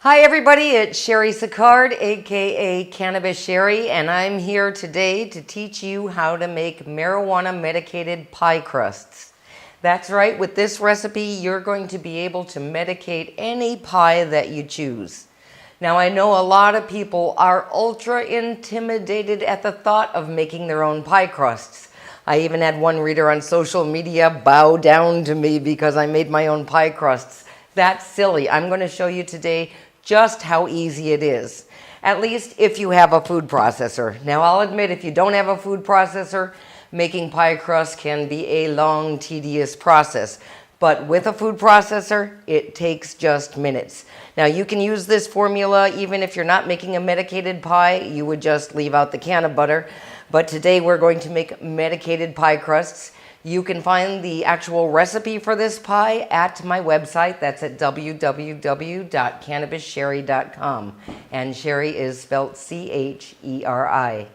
Hi everybody, it's Cheri Sicard, aka Cannabis Cheri, and I'm here today to teach you how to make marijuana medicated pie crusts. That's right, with this recipe you're going to be able to medicate any pie that you choose. Now I know a lot of people are ultra intimidated at the thought of making their own pie crusts. I even had one reader on social media bow down to me because I made my own pie crusts. That's silly. I'm going to show you today just how easy it is, at least if you have a food processor. Now I'll admit, if you don't have a food processor, making pie crust can be a long, tedious process. But with a food processor, it takes just minutes. Now you can use this formula even if you're not making a medicated pie. You would just leave out the can of butter. But today we're going to make medicated pie crusts. You can find the actual recipe for this pie at my website. That's at www.cannabischeri.com. And Cheri is spelled C-H-E-R-I.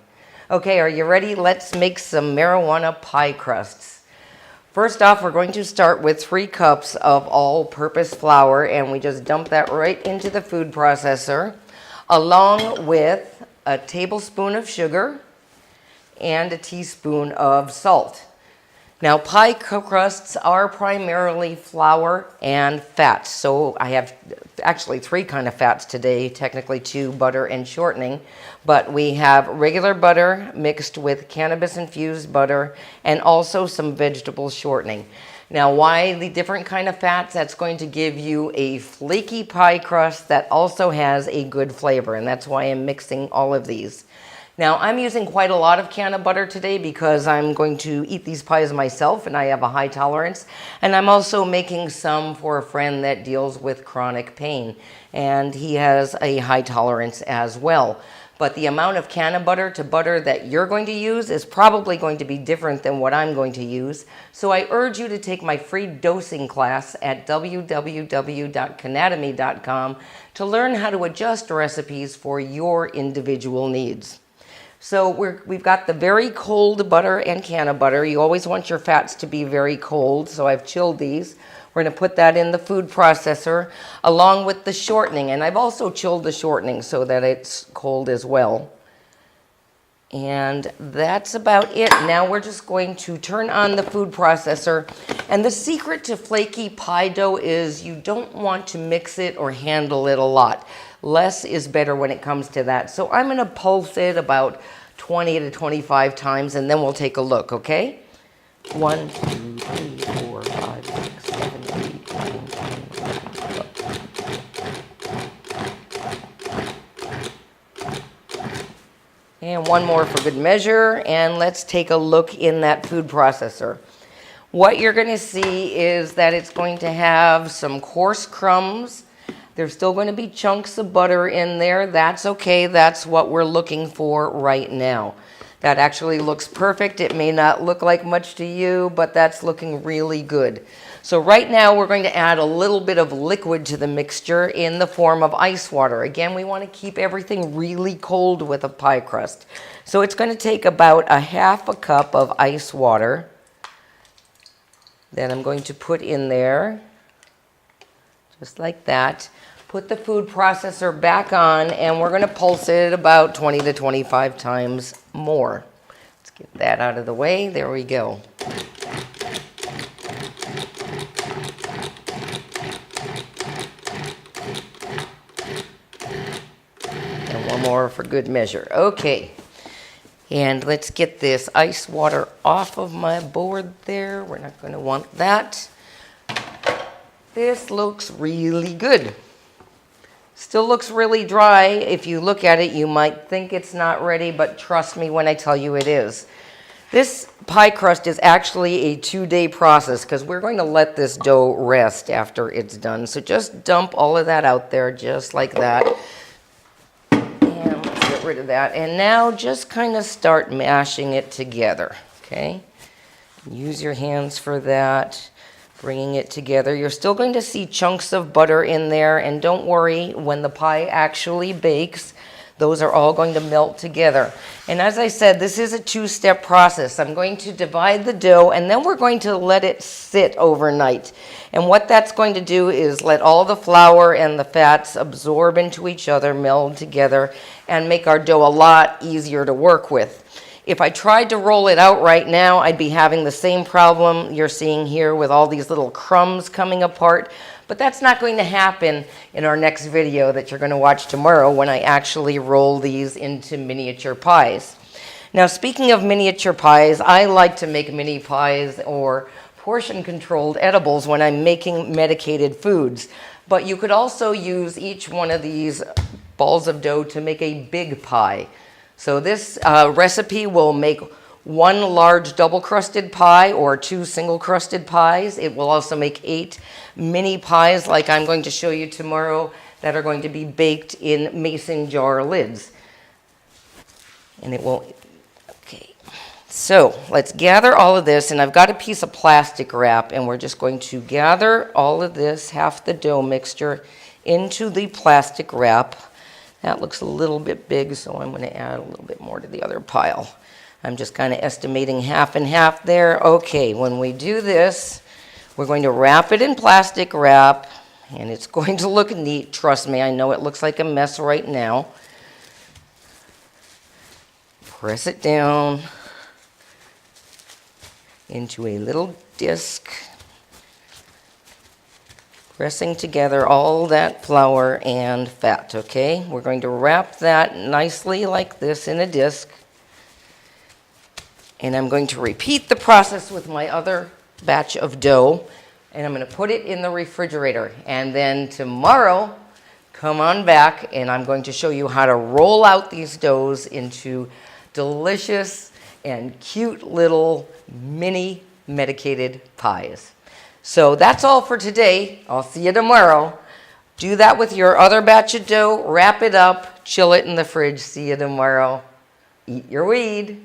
Okay, are you ready? Let's make some marijuana pie crusts. First off, we're going to start with 3 cups of all-purpose flour, and we just dump that right into the food processor, along with a tablespoon of sugar and a teaspoon of salt. Now, pie crusts are primarily flour and fat. So I have actually 3 kind of fats today, technically 2, butter and shortening. But we have regular butter mixed with cannabis-infused butter and also some vegetable shortening. Now, why the different kind of fats? That's going to give you a flaky pie crust that also has a good flavor, and that's why I'm mixing all of these. Now, I'm using quite a lot of can of butter today because I'm going to eat these pies myself and I have a high tolerance. And I'm also making some for a friend that deals with chronic pain, and he has a high tolerance as well. But the amount of can of butter to butter that you're going to use is probably going to be different than what I'm going to use. So I urge you to take my free dosing class at www.canatomy.com to learn how to adjust recipes for your individual needs. So we've got the very cold butter and can of butter. You always want your fats to be very cold, so I've chilled these. We're going to put that in the food processor along with the shortening, and I've also chilled the shortening so that it's cold as well. And that's about it. Now we're just going to turn on the food processor. And the secret to flaky pie dough is you don't want to mix it or handle it a lot. Less is better when it comes to that. So I'm going to pulse it about 20 to 25 times, and then we'll take a look, okay? 1, 2, 3, 4, 5, 6, 7, 8, 9, 10, 11, 12. And one more for good measure, and let's take a look in that food processor. What you're going to see is that it's going to have some coarse crumbs. There's still going to be chunks of butter in there. That's okay. That's what we're looking for right now. That actually looks perfect. It may not look like much to you, but that's looking really good. So right now we're going to add a little bit of liquid to the mixture in the form of ice water. Again, we want to keep everything really cold with a pie crust. So it's going to take about a half a cup of ice water that I'm going to put in there, just like that. Put the food processor back on, and we're going to pulse it about 20 to 25 times more. Let's get that out of the way. There we go. And one more for good measure. Okay. And let's get this ice water off of my board there. We're not going to want that. This looks really good. Still looks really dry. If you look at it, you might think it's not ready, but trust me when I tell you it is. This pie crust is actually a 2-day process because we're going to let this dough rest after it's done. So just dump all of that out there just like that. And let's get rid of that. And now just kind of start mashing it together, okay? Use your hands for that. Bringing it together. You're still going to see chunks of butter in there, and don't worry, when the pie actually bakes, Those are all going to melt together. And as I said, this is a two-step process. I'm going to divide the dough, and then we're going to let it sit overnight. And what that's going to do is let all the flour and the fats absorb into each other, meld together, and make our dough a lot easier to work with. If I tried to roll it out right now, I'd be having the same problem you're seeing here with all these little crumbs coming apart. But that's not going to happen in our next video that you're going to watch tomorrow when I actually roll these into miniature pies. Now, speaking of miniature pies, I like to make mini pies or portion-controlled edibles when I'm making medicated foods. But you could also use each one of these balls of dough to make a big pie. So this recipe will make 1 large double-crusted pie or 2 single-crusted pies. It will also make 8 mini pies like I'm going to show you tomorrow that are going to be baked in mason jar lids. And it will, okay. So let's gather all of this, and I've got a piece of plastic wrap, and we're just going to gather all of this, half the dough mixture, into the plastic wrap. That looks a little bit big, so I'm going to add a little bit more to the other pile. I'm just kind of estimating half and half there. Okay, when we do this, we're going to wrap it in plastic wrap, and it's going to look neat. Trust me, I know it looks like a mess right now. Press it down into a little disc, pressing together all that flour and fat, okay? We're going to wrap that nicely like this in a disc. And I'm going to repeat the process with my other batch of dough. And I'm going to put it in the refrigerator. And then tomorrow, come on back and I'm going to show you how to roll out these doughs into delicious and cute little mini medicated pies. So that's all for today. I'll see you tomorrow. Do that with your other batch of dough, wrap it up, chill it in the fridge. See you tomorrow. Eat your weed.